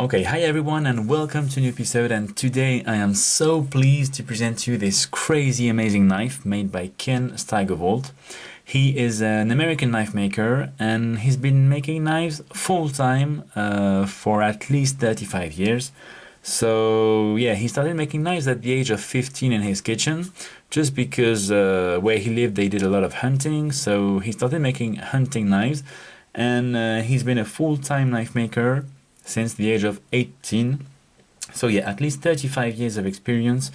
Okay, hi everyone and welcome to a new episode, and today I am so pleased to present to you this crazy amazing knife made by Ken Steigerwalt. He is an American knife maker and he's been making knives full-time for at least 35 years. So yeah, he started making knives at the age of 15 in his kitchen, just because where he lived they did a lot of hunting, so he started making hunting knives, and he's been a full-time knife maker since the age of 18. So yeah, at least 35 years of experience.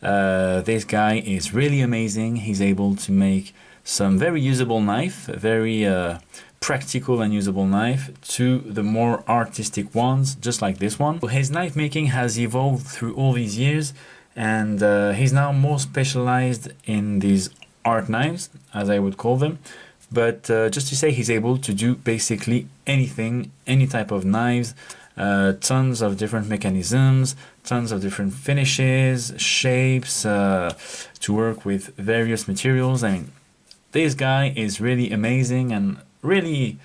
This guy is really amazing. He's able to make some very usable knife, very practical and usable knife, to the more artistic ones, just like this one. His knife making has evolved through all these years, and he's now more specialized in these art knives, as I would call them. But just to say, he's able to do basically anything, any type of knives, tons of different mechanisms, tons of different finishes, shapes, to work with various materials. I mean, this guy is really amazing and really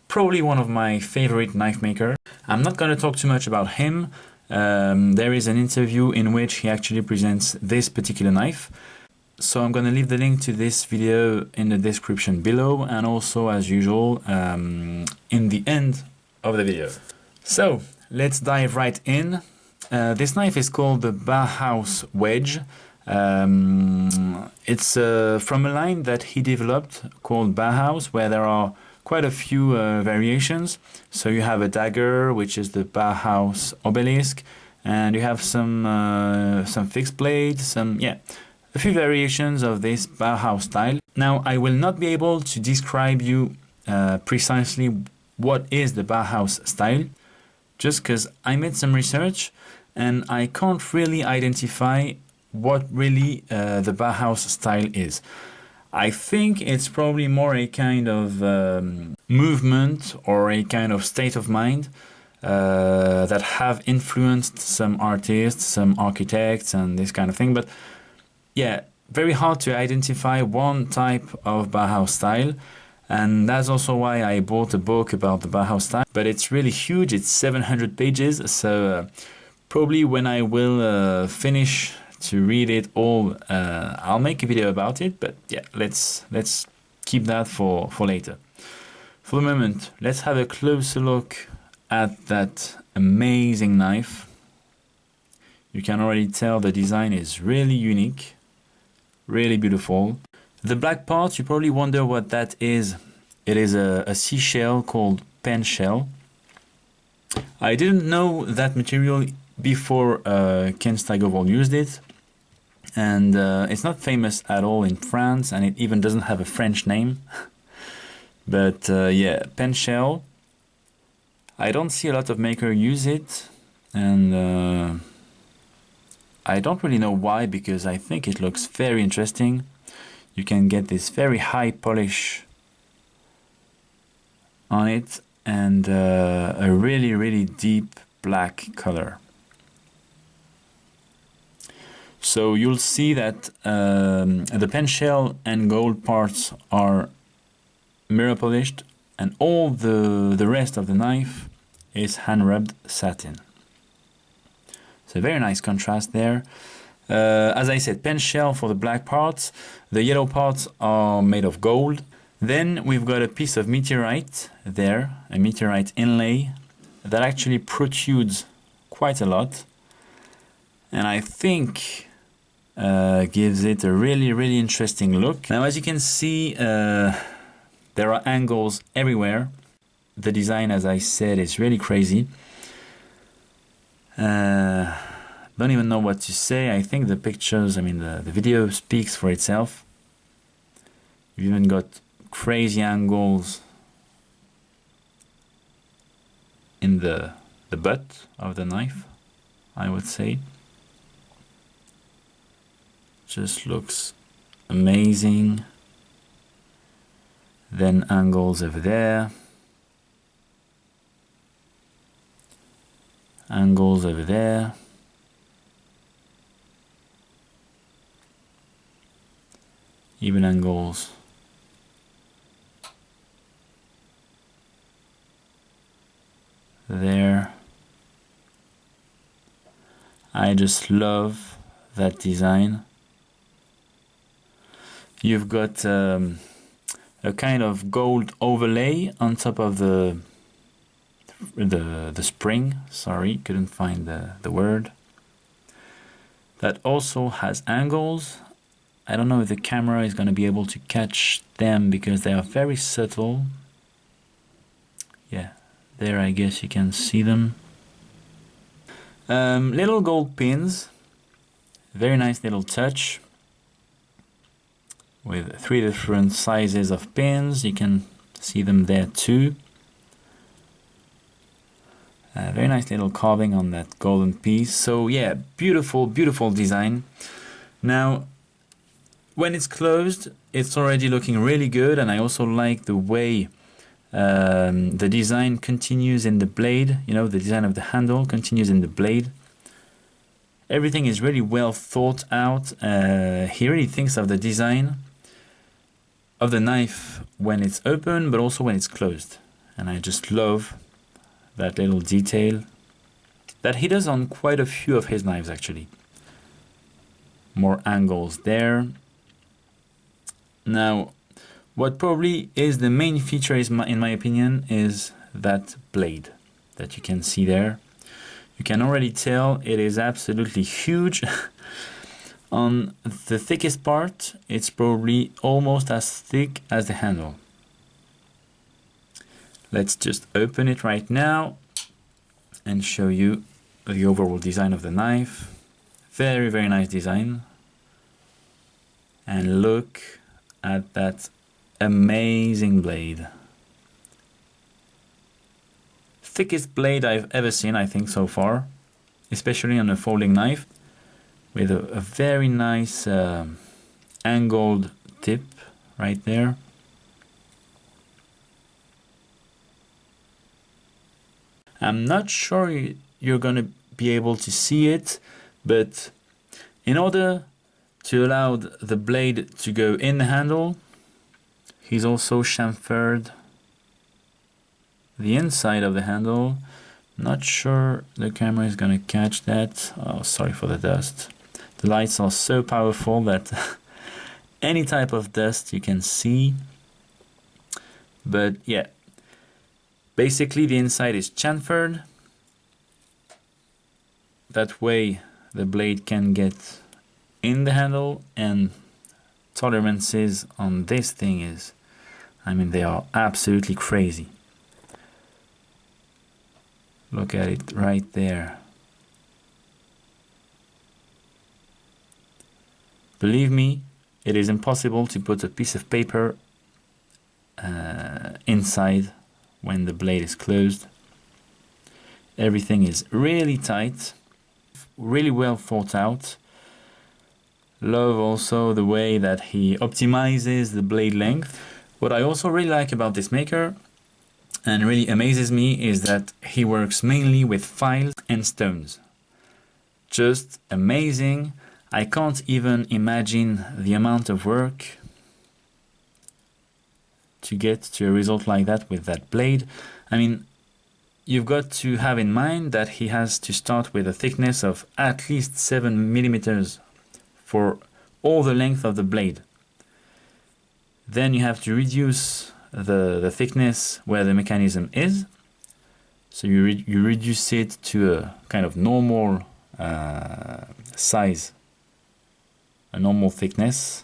probably one of my favorite knife makers. I'm not going to talk too much about him. There is an interview in which he actually presents this particular knife. So I'm going to leave the link to this video in the description below, and also as usual in the end of the video. So let's dive right in. This knife is called the Bauhaus Wedge. It's from a line that he developed called Bauhaus, where there are quite a few variations. So you have a dagger, which is the Bauhaus obelisk, and you have some fixed blades, a few variations of this Bauhaus style. Now, I will not be able to describe you precisely what is the Bauhaus style, just because I made some research and I can't really identify what really the Bauhaus style is. I think it's probably more a kind of movement or a kind of state of mind that have influenced some artists, some architects and this kind of thing. But yeah, very hard to identify one type of Bauhaus style, and that's also why I bought a book about the Bauhaus style. But it's really huge, it's 700 pages, so probably when I will finish to read it all, I'll make a video about it, but yeah, let's keep that for later. For the moment, let's have a closer look at that amazing knife. You can already tell the design is really unique. Really beautiful. The black part, you probably wonder what that is. It is a seashell called pen shell. I didn't know that material before Ken Steigerwalt used it, and it's not famous at all in France, and it even doesn't have a French name. But yeah, pen shell. I don't see a lot of makers use it, and I don't really know why, because I think it looks very interesting. You can get this very high polish on it, and a really deep black color. So you'll see that the pen shell and gold parts are mirror polished, and all the rest of the knife is hand rubbed satin. So very nice contrast there. As I said, pen shell for the black parts. The yellow parts are made of gold. Then we've got a piece of meteorite there, a meteorite inlay that actually protrudes quite a lot, and I think gives it a really interesting look. Now, as you can see, there are angles everywhere. The design, as I said, is really crazy. Don't even know what to say. I think the pictures, the video speaks for itself. You've even got crazy angles in the butt of the knife, I would say. Just looks amazing. Then angles over there. Angles over there. Even angles there. I just love that design. You've got a kind of gold overlay on top of the spring. Sorry, couldn't find the word. That also has angles. I don't know if the camera is going to be able to catch them because they are very subtle. Yeah, there I guess you can see them. Little gold pins. Very nice little touch. With 3 different sizes of pins. You can see them there too. Very nice little carving on that golden piece. So yeah, beautiful, beautiful design. Now, when it's closed, it's already looking really good, and I also like the way the design continues in the blade. You know, the design of the handle continues in the blade. Everything is really well thought out. He really thinks of the design of the knife when it's open, but also when it's closed. And I just love that little detail that he does on quite a few of his knives, actually. More angles there. Now, what probably is the main feature, in my opinion, is that blade that you can see there. You can already tell it is absolutely huge. On the thickest part, it's probably almost as thick as the handle. Let's just open it right now and show you the overall design of the knife. Very, very nice design. And look at that amazing blade. Thickest blade I've ever seen, I think, so far, especially on a folding knife, with a very nice angled tip right there. I'm not sure you're going to be able to see it, but in order to allow the blade to go in the handle, he's also chamfered the inside of the handle. Not sure the camera is going to catch that. Oh, sorry for the dust. The lights are so powerful that any type of dust you can see. But yeah, basically the inside is chamfered. That way the blade can get in the handle, and tolerances on this thing is, I mean, they are absolutely crazy. Look at it right there. Believe me, it is impossible to put a piece of paper inside when the blade is closed. Everything is really tight, really well thought out. Love also the way that he optimizes the blade length. What I also really like about this maker, and really amazes me, is that he works mainly with files and stones. Just amazing. I can't even imagine the amount of work to get to a result like that with that blade. I mean, you've got to have in mind that he has to start with a thickness of at least 7 millimeters for all the length of the blade. Then you have to reduce the thickness where the mechanism is. So you reduce it to a kind of normal size, a normal thickness.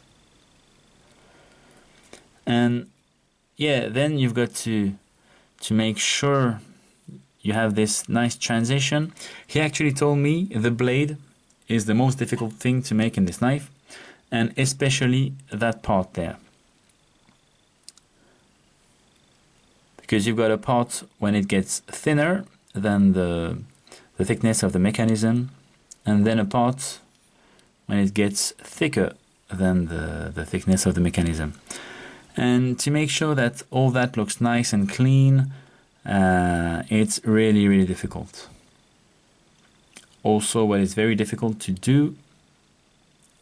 And yeah, then you've got to make sure you have this nice transition. He actually told me the blade is the most difficult thing to make in this knife, and especially that part there. Because you've got a part when it gets thinner than the thickness of the mechanism, and then a part when it gets thicker than the thickness of the mechanism. And to make sure that all that looks nice and clean, it's really, really difficult. Also, what is very difficult to do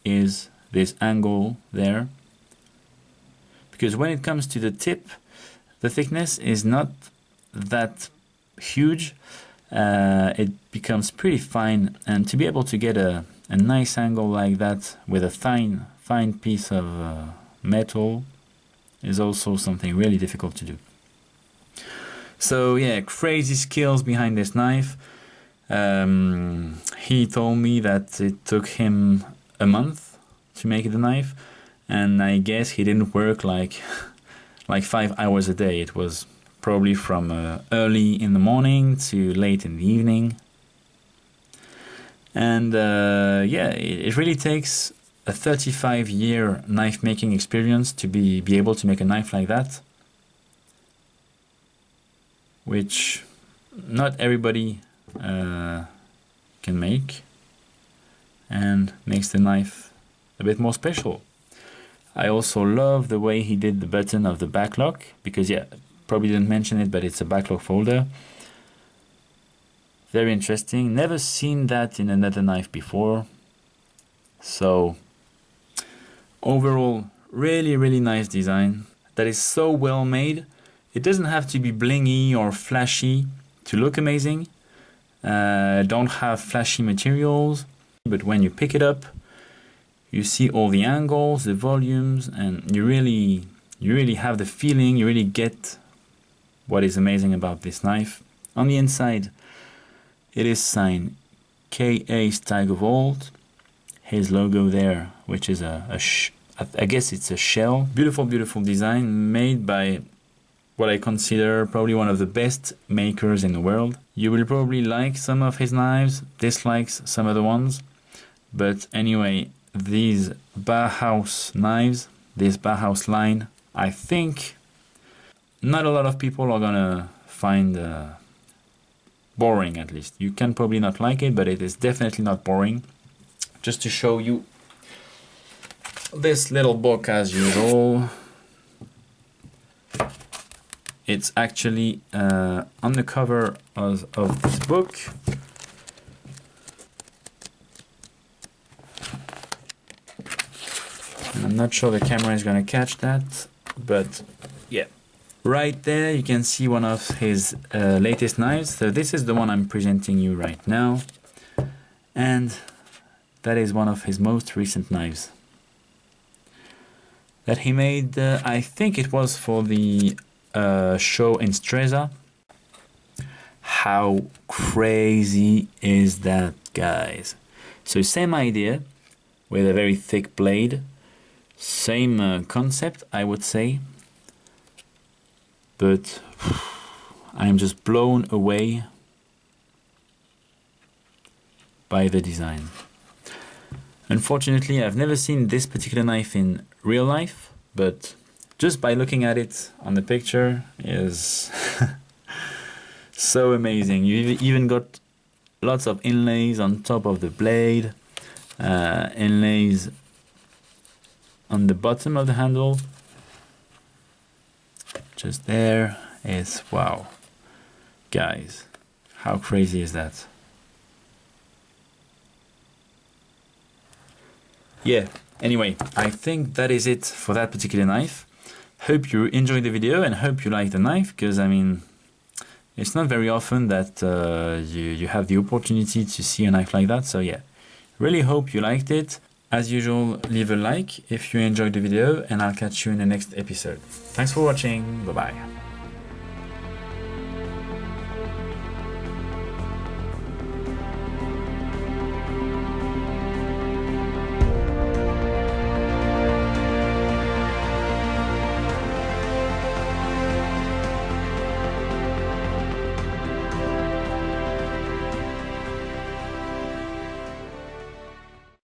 is this angle there. Because when it comes to the tip, the thickness is not that huge, it becomes pretty fine, and to be able to get a nice angle like that with a fine piece of metal is also something really difficult to do. So yeah, crazy skills behind this knife. He told me that it took him a month to make the knife, and I guess he didn't work like 5 hours a day. It was probably from early in the morning to late in the evening. And yeah, it really takes a 35-year knife making experience to be able to make a knife like that, which not everybody can make, and makes the knife a bit more special. I also love the way he did the button of the backlock, because yeah, probably didn't mention it, but it's a backlock folder. Very interesting. Never seen that in another knife before. So overall, really nice design that is so well made. It doesn't have to be blingy or flashy to look amazing. Don't have flashy materials, but when you pick it up, you see all the angles, the volumes, and you really have the feeling, you really get what is amazing about this knife. On the inside, it is signed K.A. Steigerwalt, his logo there, which is I guess it's a shell. Beautiful design made by what I consider probably one of the best makers in the world. You will probably like some of his knives, dislike some other ones, but anyway, these Bauhaus knives, this Bauhaus line, I think not a lot of people are gonna find boring. At least you can probably not like it, but it is definitely not boring. Just to show you this little book, as usual, it's actually on the cover of this book. And I'm not sure the camera is going to catch that, but yeah. Right there you can see one of his latest knives. So this is the one I'm presenting you right now, and that is one of his most recent knives that he made. I think it was for the show in Stresa. How crazy is that, guys? So same idea with a very thick blade, same concept, I would say, but I'm just blown away by the design. Unfortunately, I've never seen this particular knife in real life, but just by looking at it on the picture is so amazing. You even got lots of inlays on top of the blade, inlays on the bottom of the handle. Just there is, wow. Guys, how crazy is that? Yeah, anyway, I think that is it for that particular knife. Hope you enjoyed the video and hope you like the knife, because I mean, it's not very often that you have the opportunity to see a knife like that. So yeah, really hope you liked it. As usual, leave a like if you enjoyed the video, and I'll catch you in the next episode. Thanks for watching. Bye bye.